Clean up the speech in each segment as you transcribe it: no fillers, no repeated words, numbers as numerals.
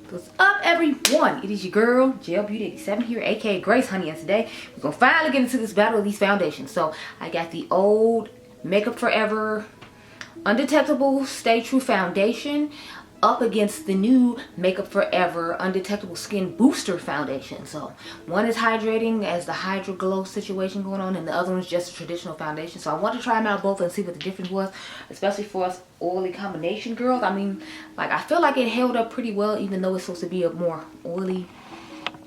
What's up, everyone? It is your girl, GELBEAUTY 87 here, aka Grace Honey, and today we're gonna finally get into this battle of these foundations. So I got the old Makeup Forever Undetectable Stay True Foundation up against the new Makeup Forever Undetectable Skin Booster Foundation. So one is hydrating as the Hydro Glow situation going on, and the other one's just a traditional foundation. So I want to try them out both and see what the difference was, especially for us oily combination girls. I mean, like, I feel like it held up pretty well, even though it's supposed to be a more oily,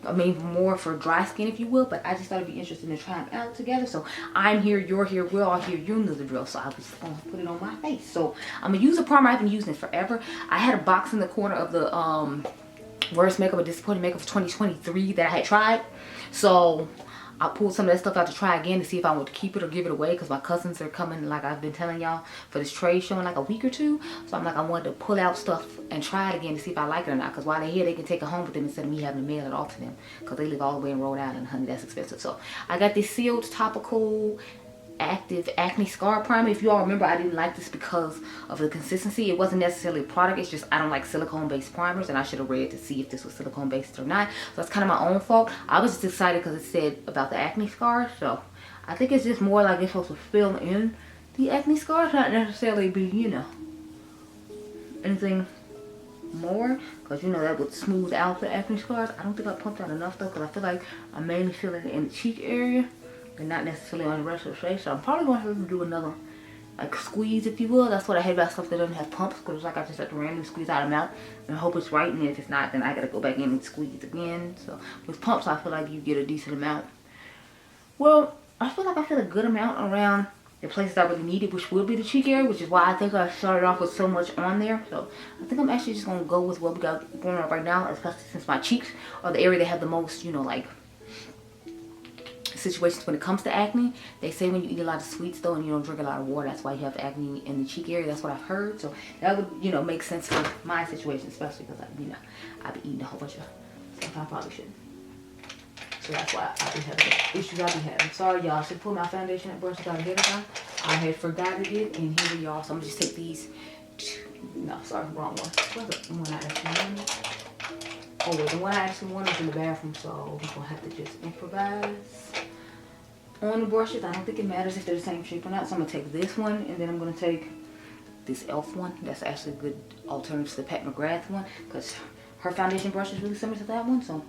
I mean, more for dry skin, if you will. But I just thought it'd be interesting to try them out together. So I'm here, you're here, we're all here. You know the drill. So I was just gonna put it on my face. So I'm gonna use a primer. I've been using it forever. I had a box in the corner of the Worst Makeup or Disappointing Makeup for 2023 that I had tried. So I pulled some of that stuff out to try again to see if I want to keep it or give it away, because my cousins are coming, like I've been telling y'all, for this trade show in like a week or two. So I'm like, I wanted to pull out stuff and try it again to see if I like it or not, because while they're here they can take it home with them instead of me having to mail it off to them, because they live all the way in Rhode Island, and honey, that's expensive. So I got this sealed topical active acne scar primer. If you all remember, I didn't like this because of the consistency. It wasn't necessarily a product, it's just I don't like silicone based primers, and I should have read to see if this was silicone based or not. So that's kind of my own fault. I was just excited because it said about the acne scars. So I think it's just more like it's supposed to fill in the acne scars, not necessarily be, you know, anything more, because you know that would smooth out the acne scars. I don't think I pumped out enough though, because I feel like I'm mainly feeling it in the cheek area and not necessarily on the rest of the face. So I'm probably going to have to do another like squeeze, if you will. That's what I hate about stuff that doesn't have pumps, because it's like I just have to randomly squeeze out of my mouth and hope it's right, and if it's not, then I gotta go back in and squeeze again. So with pumps, I feel like you get a decent amount. Well, I feel like I feel a good amount around the places I really need it, which will be the cheek area, which is why I think I started off with so much on there. So I think I'm actually just gonna go with what we got going on right now, especially since my cheeks are the area that have the most, you know, like situations when it comes to acne. They say when you eat a lot of sweets though and you don't drink a lot of water, that's why you have acne in the cheek area. That's what I've heard. So that would, you know, make sense for my situation, especially because I, you know, I've been eating a whole bunch of stuff I probably shouldn't. So that's why I be having the issues I be having. Sorry y'all, I should pull my foundation and brush it out ahead of time. I had forgotten it, and here we are. So I'm gonna just take these two, no, sorry, wrong one. What's the one I actually wanted? Oh wait, the one I actually wanted is in the bathroom, so we're gonna have to just improvise on the brushes. I don't think it matters if they're the same shape or not. So I'm gonna take this one, and then I'm gonna take this e.l.f. one. That's actually a good alternative to the Pat McGrath one, because her foundation brush is really similar to that one. So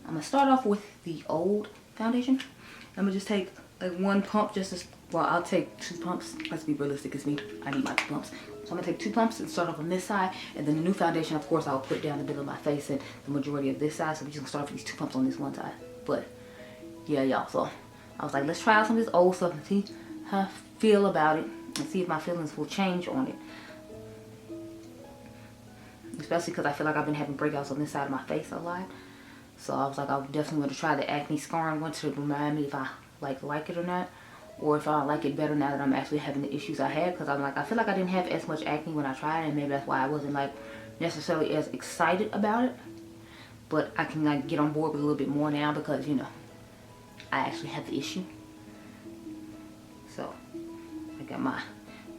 I'm gonna start off with the old foundation. I'm gonna just take like one pump, just as well. I'll take 2 pumps. Let's be realistic, it's me. I need my 2 pumps. So I'm gonna take 2 pumps and start off on this side, and then the new foundation, of course, I'll put down the middle of my face and the majority of this side. So we're just gonna start off with these 2 pumps on this one side. But yeah, y'all. So I was like, let's try out some of this old stuff and see how I feel about it, and see if my feelings will change on it. Especially because I feel like I've been having breakouts on this side of my face a lot. So I was like, I definitely want to try the acne scarring one to remind me if I like it or not, or if I like it better now that I'm actually having the issues I had. Because I'm like, I feel like I didn't have as much acne when I tried it, and maybe that's why I wasn't like necessarily as excited about it. But I can like get on board with a little bit more now, because you know, I actually have the issue. So I got my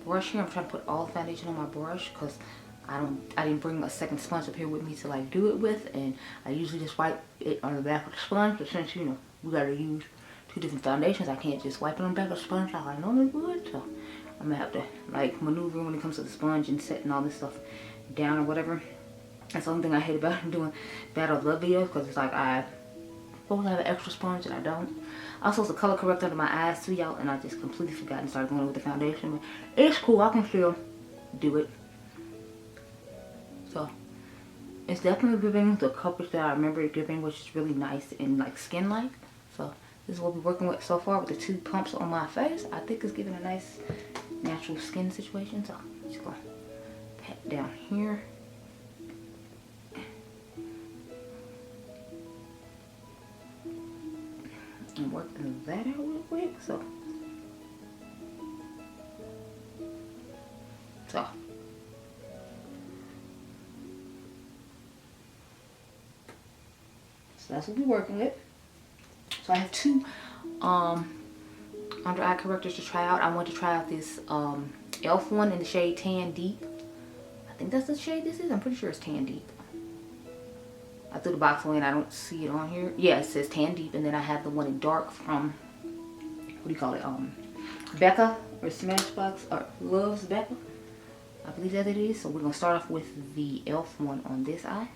brush here. I'm trying to put all the foundation on my brush, because I didn't bring a second sponge up here with me to like do it with, and I usually just wipe it on the back of the sponge. But since, you know, we gotta use 2 different foundations, I can't just wipe it on the back of the sponge like I normally would. So I'm gonna have to like maneuver when it comes to the sponge and setting all this stuff down or whatever. That's the only thing I hate about doing Battle of Love videos, because it's like I'm supposed to have an extra sponge and I don't. I was supposed to color correct under my eyes too, y'all, and I just completely forgot and started going with the foundation. But it's cool, I can still do it. So it's definitely giving the coverage that I remember it giving, which is really nice and like skin-like. So this is what we're working with so far with the 2 pumps on my face. I think it's giving a nice natural skin situation. So I'm just gonna pat down here. And working that out real quick. So that's what we're working with. So I have 2 under eye correctors to try out. I want to try out this e.l.f. one in the shade Tan Deep. I think that's the shade this is. I'm pretty sure it's Tan Deep. threw the box away and I don't see it on here. Yeah, it says Tan Deep, and then I have the one in dark from, what do you call it? Becca or Smashbox or Loves Becca. I believe that it is. So we're gonna start off with the e.l.f. one on this eye.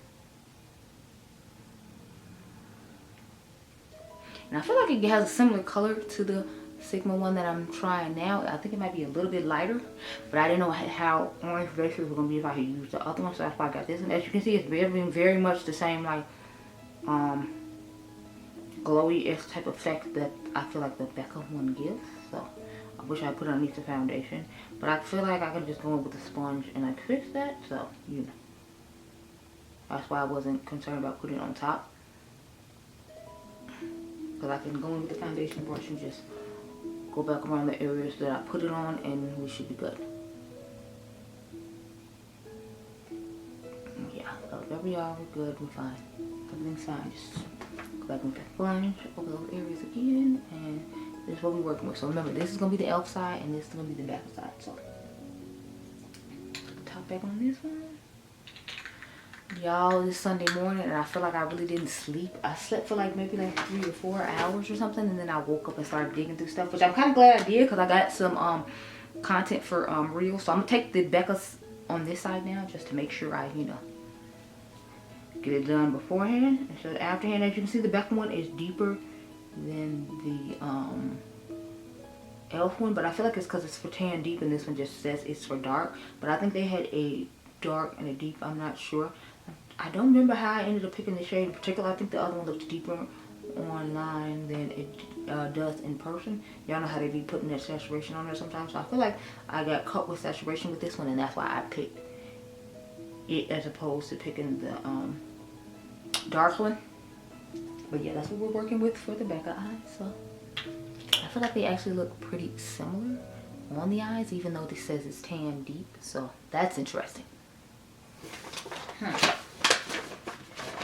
And I feel like it has a similar color to the Sigma one that I'm trying now. I think it might be a little bit lighter, but I didn't know how orange basically was gonna be if I had used the other one, so that's why I got this one. As you can see, it's very much the same, like glowy-esque type effect that I feel like the Becca one gives. So I wish I put it underneath the foundation, but I feel like I could just go in with a sponge and like fix that. So you know, that's why I wasn't concerned about putting it on top, because I can go in with the foundation brush and just go back around the areas that I put it on, and we should be good. Yeah, so there we are. We're good. We're fine. Everything's fine. Just go back with that sponge over those areas again, and this is what we're working with. So remember, this is gonna be the e.l.f. side, and this is gonna be the back side. So top back on this one. Y'all, it's Sunday morning and I feel like I really didn't sleep. I slept for like maybe like 3 or 4 hours or something, and then I woke up and started digging through stuff, which I'm kind of glad I did, because I got some content for reels. So I'm gonna take the Becca's on this side now, just to make sure I, you know, get it done beforehand instead of afterhand. As you can see, the Becca one is deeper than the e.l.f. one, but I feel like it's because it's for Tan Deep and this one just says it's for dark. But I think they had a dark and a deep. I'm not sure. I don't remember how I ended up picking the shade in particular. I think the other one looks deeper online than it does in person. Y'all know how they be putting that saturation on there sometimes. So I feel like I got caught with saturation with this one, and that's why I picked it as opposed to picking the dark one. But yeah, that's what we're working with for the back of the eye. So I feel like they actually look pretty similar on the eyes, even though this says it's Tan Deep. So that's interesting.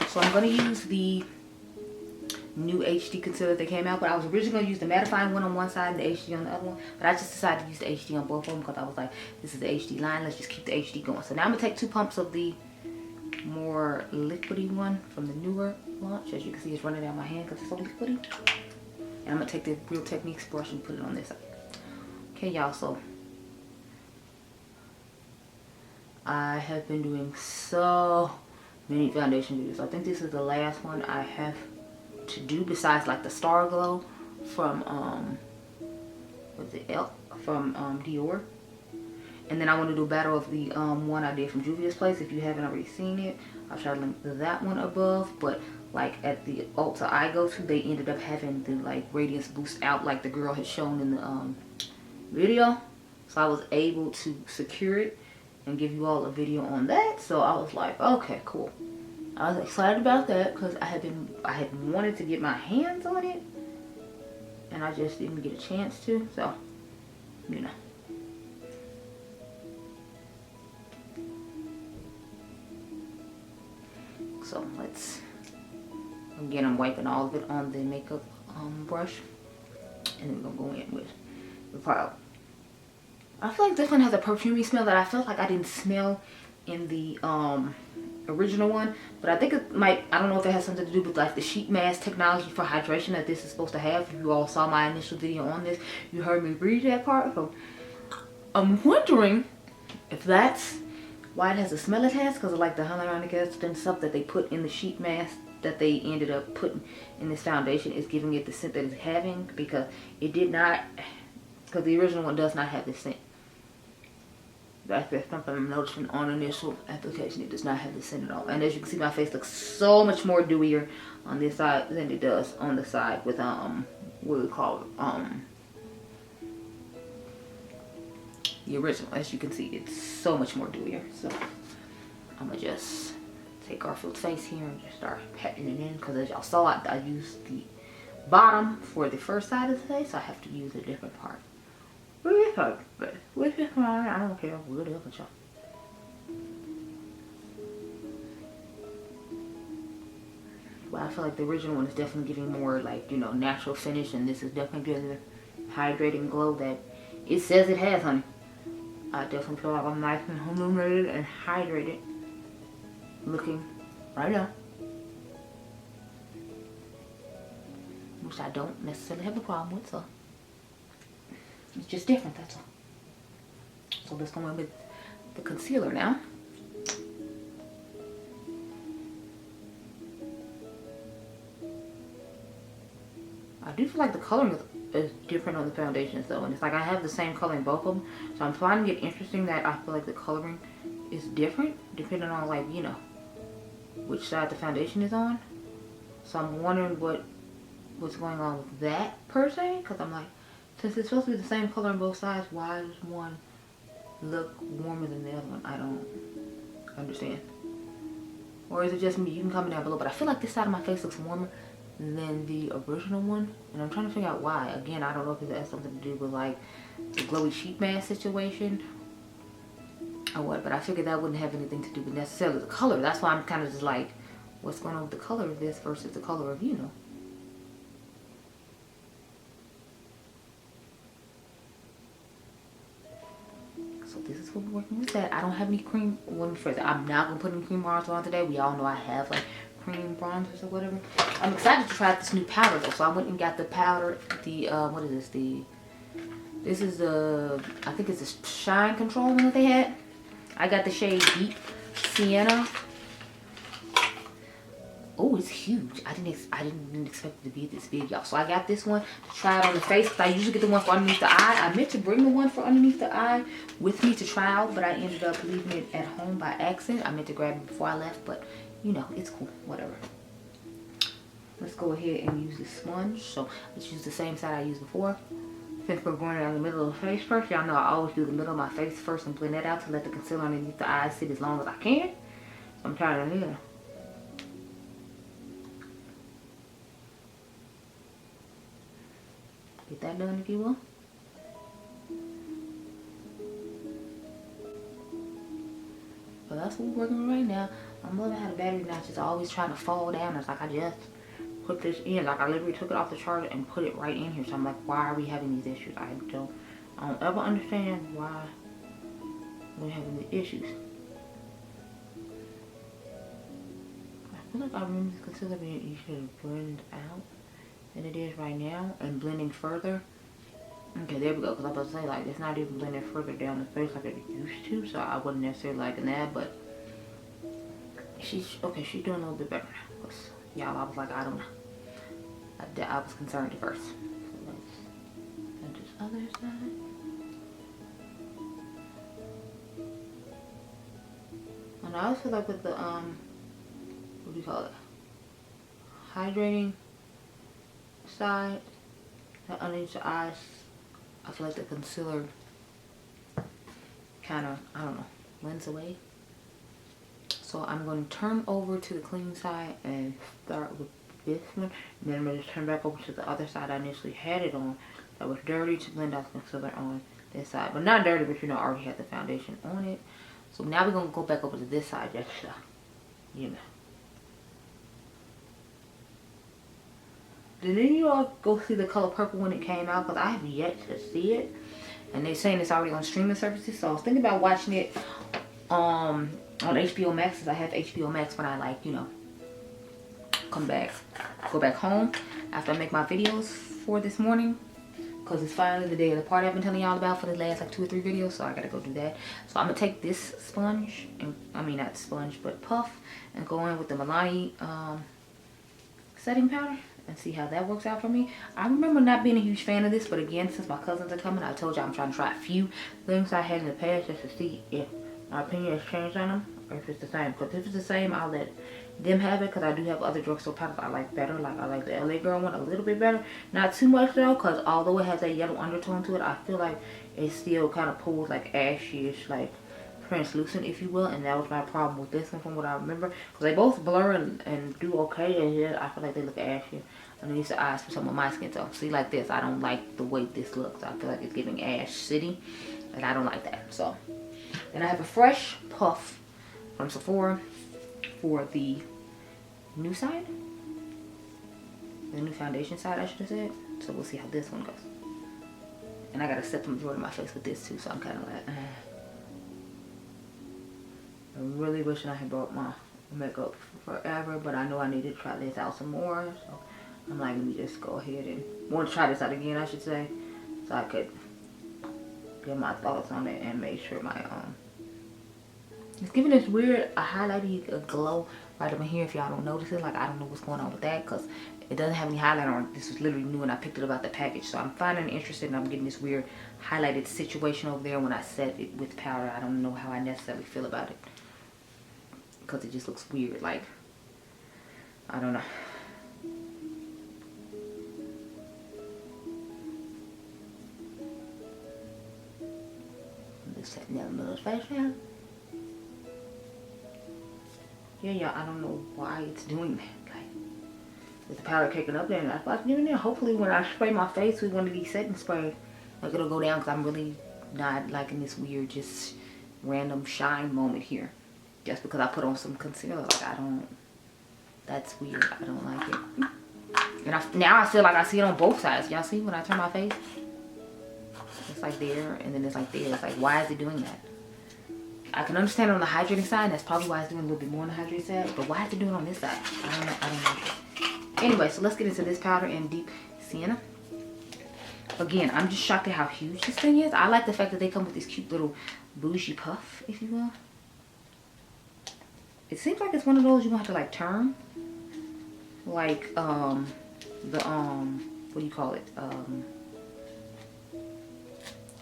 So I'm going to use the new HD concealer that came out, but I was originally going to use the mattifying one on one side and the HD on the other one, but I just decided to use the HD on both of them because I was like, this is the HD line, let's just keep the HD going. So now I'm going to take 2 pumps of the more liquidy one from the newer launch. As you can see, it's running down my hand because it's so liquidy. And I'm going to take the Real Techniques brush and put it on this side. Okay, y'all, so I have been doing so many foundation videos. I think this is the last one I have to do, besides like the Star Glow from Dior. And then I want to do a battle of the one I did from Juvia's Place. If you haven't already seen it, I'll try to link that one above. But like at the Ulta I go to, they ended up having the like radiance boost out like the girl had shown in the video. So I was able to secure it and give you all a video on that. So I was like, okay, cool. I was excited about that because I had wanted to get my hands on it, and I just didn't get a chance to. So, you know. So let's, again, I'm wiping all of it on the makeup brush, and then we're gonna go in with the product. I feel like this one has a perfumey smell that I felt like I didn't smell in the original one, but I think it might, I don't know if it has something to do with like the sheet mask technology for hydration that this is supposed to have. If you all saw my initial video on this, you heard me read that part. So I'm wondering if that's why it has the smell it has, because of like the hyaluronic acid and stuff that they put in the sheet mask that they ended up putting in this foundation is giving it the scent that it's having, because it did not, because the original one does not have this scent. That's something I'm noticing on initial application. It does not have the scent at all. And as you can see, my face looks so much more dewier on this side than it does on the side with what do we call it? The original. As you can see, it's so much more dewier. So I'm gonna just take Garfield's face here and just start patting it in, because as y'all saw, I used the bottom for the first side of the face, so I have to use a different part. Which is fine. I don't care. Whatever, y'all. But I feel like the original one is definitely giving more like, you know, natural finish, and this is definitely giving the hydrating glow that it says it has, honey. I definitely feel like I'm nice and illuminated and hydrated looking right now. which I don't necessarily have a problem with, so it's just different, that's all. So let's go in with the concealer now. I do feel like the coloring is different on the foundations though, and it's like I have the same color in both of them, so I'm finding it interesting that I feel like the coloring is different depending on, like, you know, which side the foundation is on. So I'm wondering what's going on with that per se, because I'm like, since it's supposed to be the same color on both sides, why does one look warmer than the other one? I don't understand. Or is it just me? You can comment down below, but I feel like this side of my face looks warmer than the original one, and I'm trying to figure out why. Again, I don't know if it has something to do with like the glowy sheet mask situation or what, but I figured that wouldn't have anything to do with necessarily the color. That's why I'm kind of just like, what's going on with the color of this versus the color of, you know. So this is what we're working with that. I don't have any cream. Let me phrase it. I'm not going to put any cream bronzer on today. We all know I have like cream bronzers or whatever. I'm excited to try this new powder though. So I went and got the powder, the, what is this? This is the, I think it's the Shine Control one that they had. I got the shade Deep Sienna. Oh, it's huge. I didn't expect it to be this big, y'all. So I got this one to try it on the face, because I usually get the one for underneath the eye. I meant to bring the one for underneath the eye with me to try out, but I ended up leaving it at home by accident. I meant to grab it before I left, but you know, it's cool, whatever. Let's go ahead and use this sponge. So let's use the same side I used before. Since we're going down the middle of the face first, y'all know I always do the middle of my face first and blend that out to let the concealer underneath the eyes sit as long as I can. So I'm trying to, yeah. Get that done if you will. But that's what we're working with right now. I'm loving how the battery not just always trying to fall down. It's like I just put this in. Like I literally took it off the charger and put it right in here. So I'm like, why are we having these issues? I don't ever understand why we're having the issues. I feel like I remember the concealer being easier to blend out than it is right now, and blending further. Okay, there we go, because I was about to say, like, it's not even blending further down the face like it used to, so I wasn't necessarily liking that, but she's doing a little bit better now, because y'all, I was like, I don't know. I was concerned at first. So let's do this other side. And I always feel like with the, what do you call it? Hydrating side, that underneath the eyes, I feel like the concealer kind of, I don't know, blends away. So I'm going to turn over to the clean side and start with this one. And then I'm going to turn back over to the other side I initially had it on that was dirty to blend out the concealer on this side. But not dirty, but you know, I already had the foundation on it. So now we're going to go back over to this side just to, you know. Did any of y'all go see the color purple when it came out? Because I have yet to see it. And they're saying it's already on streaming services. So I was thinking about watching it on HBO Max. Because I have HBO Max when I, like, you know, go back home after I make my videos for this morning. Because it's finally the day of the party I've been telling y'all about for the last like 2 or 3 videos. So I got to go do that. So I'm going to take this sponge. And I mean, not sponge, but puff. And go in with the Milani setting powder. And see how that works out for me. I remember not being a huge fan of this, but again, since my cousins are coming, I told you I'm trying to try a few things I had in the past just to see if my opinion has changed on them or if it's the same. Because if it's the same, I'll let them have it, because I do have other drugstore powders I like better. Like I like the LA Girl one a little bit better. Not too much though, because although it has a yellow undertone to it, I feel like it still kind of pulls like ashy-ish, like translucent, if you will. And that was my problem with this one from what I remember, because they both blur and do okay, and yet I feel like they look ashy underneath the eyes for some of my skin tone. See, like this, I don't like the way this looks. I feel like it's giving Ash City, and I don't like that. So then I have a fresh puff from Sephora for the new side, the new foundation side, I should have said. So we'll see how this one goes. And I gotta set the majority of my face with this too, so I'm kind of like, I'm really wishing I had brought my makeup forever, but I know I need to try this out some more. So I'm like, let me just go ahead and want to try this out again, I should say, so I could get my thoughts on it and make sure my it's giving this weird a highlighty glow right up in here. If y'all don't notice it, like I don't know what's going on with that because it doesn't have any highlighter on it. This was literally new and I picked it up out the package, so I'm finding it interesting. And I'm getting this weird highlighted situation over there when I set it with powder. I don't know how I necessarily feel about it because it just looks weird. Like, I don't know. I'm just setting that in the middle of the face now. Yeah, y'all, I don't know why it's doing that. Like, with the powder caking up there and that's why it's doing there. Hopefully when I spray my face with one of these setting sprays, like it'll go down, because I'm really not liking this weird just random shine moment here. Just because I put on some concealer, like I don't, that's weird. I don't like it. And now I feel like I see it on both sides. Y'all see when I turn my face? It's like there and then it's like there. It's like, why is it doing that? I can understand it on the hydrating side. That's probably why it's doing a little bit more on the hydrating side. But why is it doing it on this side? I don't know. I don't like it. Anyway, so let's get into this powder in Deep Sienna. Again, I'm just shocked at how huge this thing is. I like the fact that they come with this cute little bougie puff, if you will. It seems like it's one of those you're gonna have to like turn. Like what do you call it?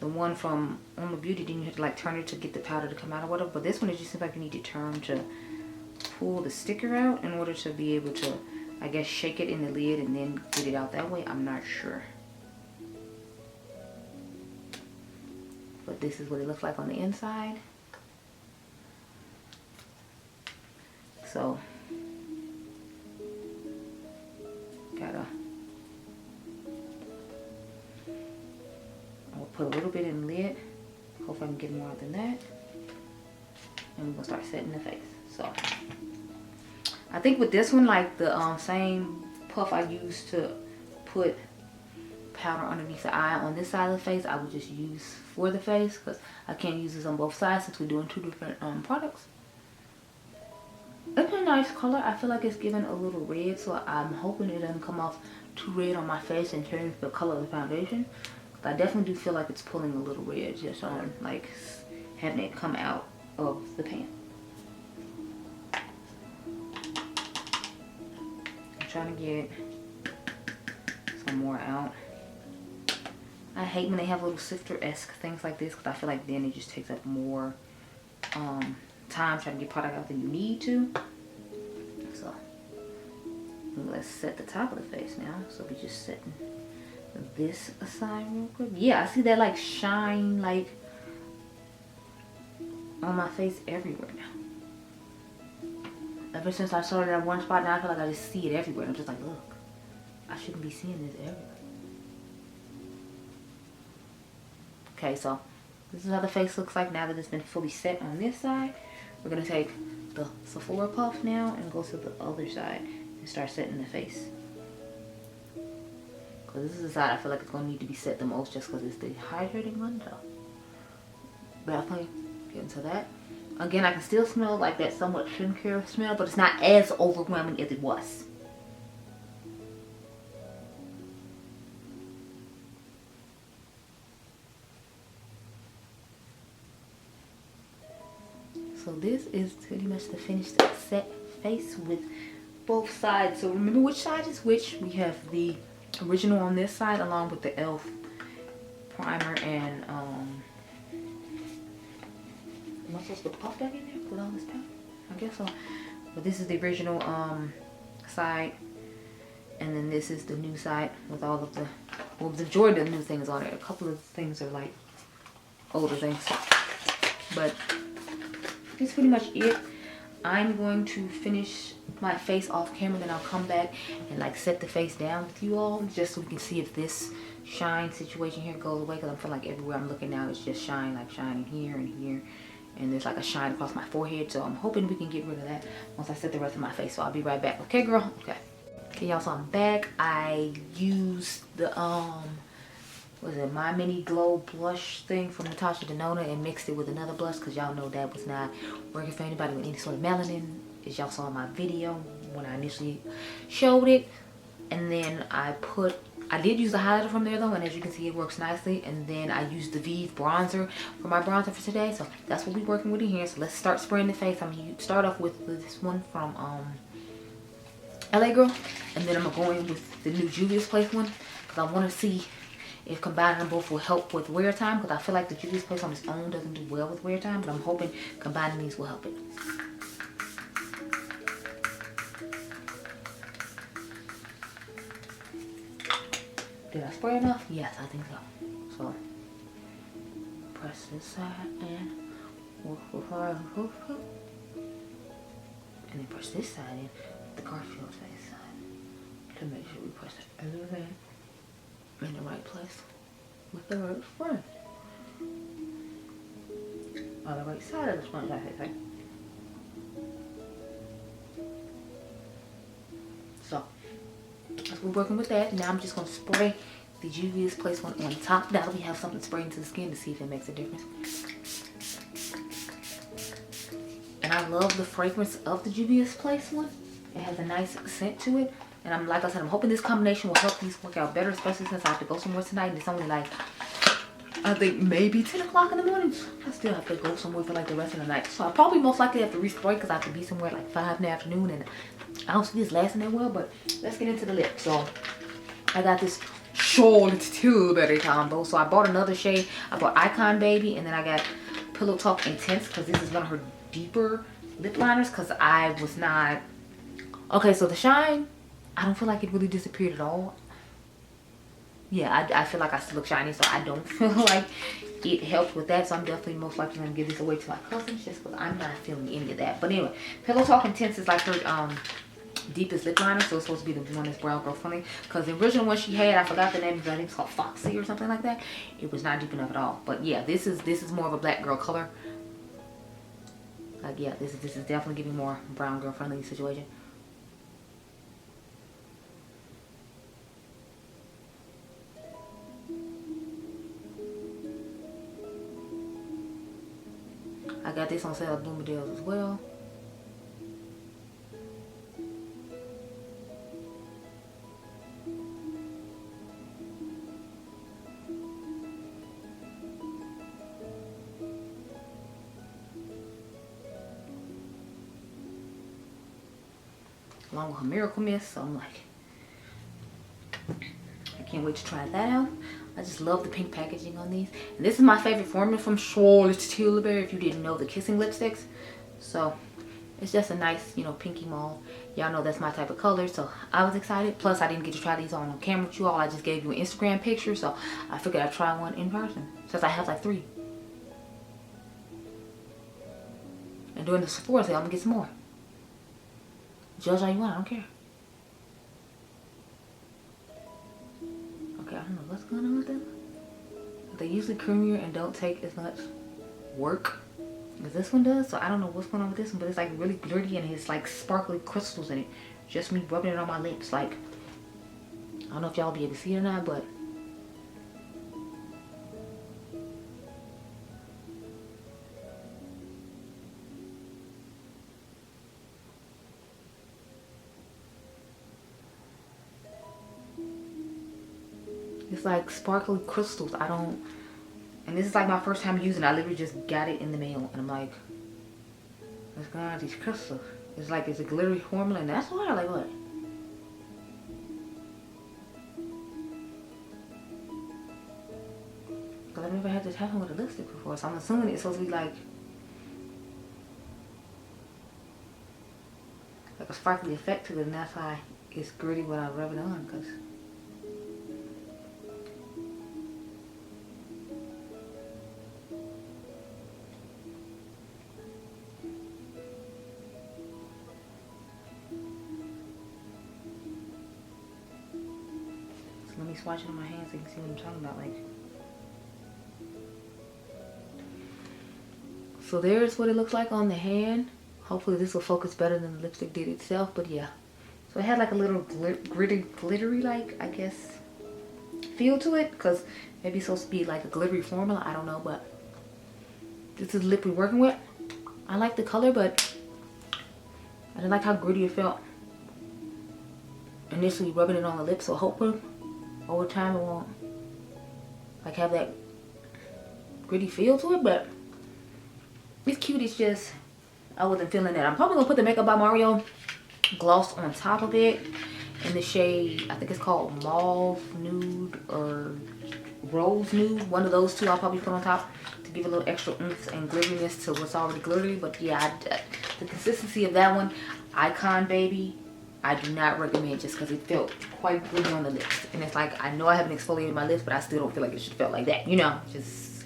The one from Ulta Beauty, then you have to like turn it to get the powder to come out or whatever. But this one, it just seems like you need to turn to pull the sticker out in order to be able to, I guess, shake it in the lid and then get it out that way. I'm not sure. But this is what it looks like on the inside. So, gotta, I'll put a little bit in the lid. Hopefully I can get more out than that. And we're gonna start setting the face. So, I think with this one, like the same puff I used to put powder underneath the eye on this side of the face, I would just use for the face, because I can't use this on both sides since we're doing two different products. It's a nice color. I feel like it's giving a little red, so I'm hoping it doesn't come off too red on my face and change the color of the foundation. But I definitely do feel like it's pulling a little red just on like having it come out of the pan. I'm trying to get some more out. I hate when they have little sifter-esque things like this, because I feel like then it just takes up more time trying to get product out than you need to. So let's set the top of the face now. So we're just setting this aside real quick. Yeah, I see that like shine like on my face everywhere now. Ever since I saw it at one spot, now I feel like I just see it everywhere. I'm just like, look, I shouldn't be seeing this everywhere. Okay, so this is how the face looks like now that it's been fully set on this side. We're going to take the Sephora puff now and go to the other side and start setting the face. Because this is the side I feel like it's going to need to be set the most, just because it's the hydrating one. So definitely get into that. Again, I can still smell like that somewhat skincare smell, but it's not as overwhelming as it was. So this is pretty much the finished set face with both sides. So remember which side is which. We have the original on this side along with the e.l.f. primer and am I supposed to puff that in there with all this powder? I guess so. But this is the original side, and then this is the new side with all of the, well, the majority of the new things on it. A couple of things are like older things, but that's pretty much it. I'm going to finish my face off camera, then I'll come back and like set the face down with you all, just so we can see if this shine situation here goes away, because I feel like everywhere I'm looking now it's just shine, like shining here and here, and there's like a shine across my forehead. So I'm hoping we can get rid of that once I set the rest of my face. So I'll be right back. Okay, girl? Okay. Okay, y'all, so I'm back. I used the was it My Mini Glow blush thing from Natasha Denona and mixed it with another blush, because y'all know that was not working for anybody with any sort of melanin, as y'all saw in my video when I initially showed it. And then I did use the highlighter from there though, and as you can see it works nicely. And then I used the Vive bronzer for my bronzer for today, so that's what we're working with in here. So let's start spraying the face. I'm gonna start off with this one from LA Girl, and then I'm gonna go in with the new Juvia's Place one, because I want to see if combining them both will help with wear time, because I feel like the Juvia's Place on its own doesn't do well with wear time, but I'm hoping combining these will help it. Did I spray enough? Yes, I think so. So, press this side and then press this side in, the Garfield face side, to make sure we press everything in the right place with the right sponge. Or the right side of the sponge, I should say. So, we're working with that. Now I'm just going to spray the Juvia's Place one on top. Now that we have something sprayed into the skin to see if it makes a difference. And I love the fragrance of the Juvia's Place one. It has a nice scent to it. And I'm like I said, I'm hoping this combination will help these work out better, especially since I have to go somewhere tonight. And it's only like, I think maybe 10 o'clock in the morning. I still have to go somewhere for like the rest of the night. So I'll probably most likely have to respray because I have to be somewhere at like 5 in the afternoon. And I don't see this lasting that well, but let's get into the lip. So I got this Charlotte Tilbury combo. So I bought another shade. I bought Icon Baby, and then I got Pillow Talk Intense, because this is one of her deeper lip liners, because I was not... Okay, so the shine, I don't feel like it really disappeared at all. Yeah, I feel like I still look shiny, so I don't feel like it helped with that. So I'm definitely most likely going to give this away to my cousins, just because I'm not feeling any of that. But anyway, Pillow Talk Intense is like her deepest lip liner, so it's supposed to be the one that's brown girl friendly, because the original one she had, I forgot the name, but I think it's called Foxy or something like that. It was not deep enough at all. But yeah, this is more of a black girl color. Like, yeah, this is definitely giving more brown girl friendly situation. I got this on sale at Bloomingdale's as well. Along with her Miracle Mist, so I'm like, I can't wait to try that out. I just love the pink packaging on these. And this is my favorite formula from Charlotte Tilbury, if you didn't know, the Kissing Lipsticks. So it's just a nice, you know, pinky mauve. Y'all know that's my type of color, so I was excited. Plus, I didn't get to try these on camera with you all. I just gave you an Instagram picture, so I figured I'd try one in person, since I have like 3. And during the Sephora sale, I'm gonna get some more. Judge how you want, I don't care. Okay, I don't know what's going on with them. They're usually creamier and don't take as much work as this one does. So I don't know what's going on with this one, but it's like really glittery and it's like sparkly crystals in it. Just me rubbing it on my lips. Like, I don't know if y'all be able to see it or not, but it's like sparkly crystals. I don't, and this is like my first time using it. I literally just got it in the mail and I'm like, what's going on with these crystals? It's like it's a glittery formula, and that's why I like what? Because I've never had this happen with a lipstick before, so I'm assuming it's supposed to be like a sparkly effect to it, and that's why it's gritty when I rub it on. Because let me swatch it on my hands so you can see what I'm talking about. Like, so there's what it looks like on the hand. Hopefully this will focus better than the lipstick did itself, but yeah. So it had like a little glittery, like, I guess, feel to it, because maybe it's supposed to be like a glittery formula. I don't know, but this is the lip we're working with. I like the color, but I didn't like how gritty it felt. initially rubbing it on the lips, so hopefully over time it won't like have that gritty feel to it, but it's cute. It's just I wasn't feeling that. I'm probably gonna put the Makeup by Mario gloss on top of it in the shade, I think it's called Mauve Nude or Rose Nude, one of those two I'll probably put on top to give a little extra oomph and glitteriness to what's already glittery. But yeah, the consistency of that one, Icon Baby, I do not recommend just because it felt quite glittery on the lips. And it's like, I know I haven't exfoliated my lips, but I still don't feel like it should feel like that, you know, just,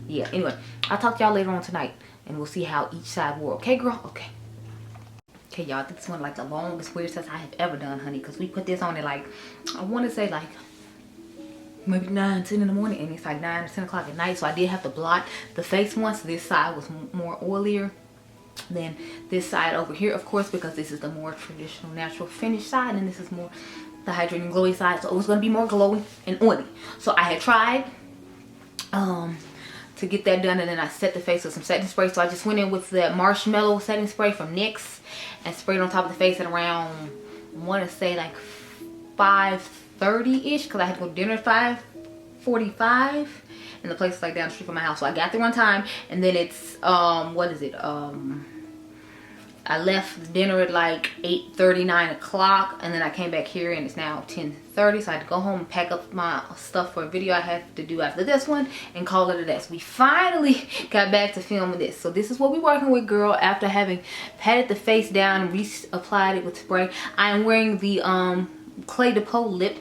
yeah. Anyway, I'll talk to y'all later on tonight and we'll see how each side wore. Okay, girl? Okay. Okay, y'all, I think this one like the longest weird test I have ever done, honey, because we put this on at like, I want to say like maybe 9, 10 in the morning, and it's like 9 or 10 o'clock at night. So I did have to blot the face once. This side was more oilier than this side over here, of course, because this is the more traditional natural finish side and this is more the hydrating glowy side, so it was going to be more glowy and oily. So I had tried to get that done, and then I set the face with some setting spray. So I just went in with the Marshmallow setting spray from NYX and sprayed on top of the face at around, I want to say like 5:30 ish, because I had to go to dinner at 5:45 and the place is like down the street from my house. So I got there on time, and then it's what is it, I left dinner at like 8:30, 9 o'clock, and then I came back here and it's now 10:30, so I had to go home and pack up my stuff for a video I had to do after this one and call it a day. So we finally got back to filming this. So this is what we're working with, girl, after having patted the face down and reapplied it with spray. I am wearing the Clé de Peau lip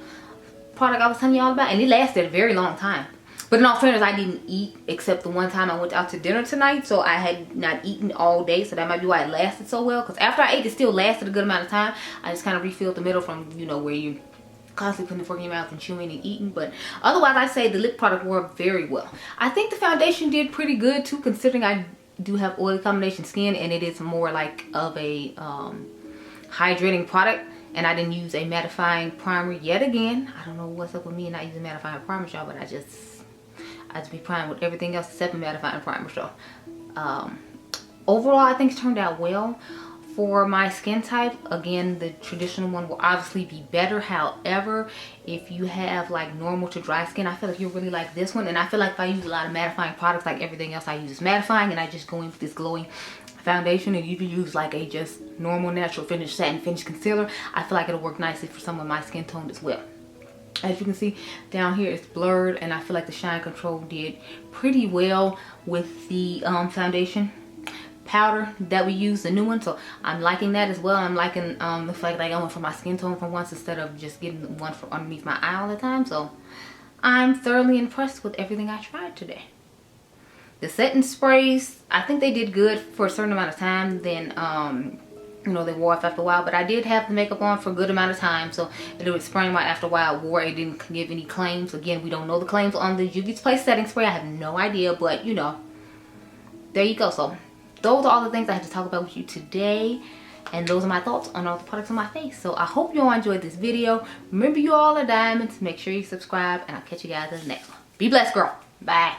product I was telling y'all about, and it lasted a very long time. But in all fairness, I didn't eat except the one time I went out to dinner tonight. So I had not eaten all day. So that might be why it lasted so well. Because after I ate, it still lasted a good amount of time. I just kind of refilled the middle from, you know, where you constantly putting the fork in your mouth and chewing and eating. But otherwise, I'd say the lip product worked very well. I think the foundation did pretty good too, considering I do have oily combination skin. And it is more like of a hydrating product. And I didn't use a mattifying primer yet again. I don't know what's up with me and not using mattifying primer, y'all, but I just be primed with everything else except a mattifying primer. So overall, I think it's turned out well for my skin type. Again, the traditional one will obviously be better. However, if you have like normal to dry skin, I feel like you'll really like this one. And I feel like if I use a lot of mattifying products, like everything else I use is mattifying, and I just go in with this glowing foundation and you can use like a just normal natural finish satin finish concealer, I feel like it'll work nicely for some of my skin tone as well. As you can see down here, it's blurred, and I feel like the shine control did pretty well with the foundation powder that we use, the new one. So I'm liking that as well. I'm liking the fact that I went for my skin tone for once instead of just getting one for underneath my eye all the time. So I'm thoroughly impressed with everything I tried today. The setting sprays, I think they did good for a certain amount of time. Then you know, they wore off after a while, but I did have the makeup on for a good amount of time, so it was spraying right after a while. It wore, it didn't give any claims. Again, we don't know the claims on the Juvia's Place setting spray. I have no idea, but you know, there you go. So those are all the things I had to talk about with you today, and those are my thoughts on all the products on my face. So I hope you all enjoyed this video. Remember, you all are diamonds. Make sure you subscribe, and I'll catch you guys in the next one. Be blessed, girl. Bye.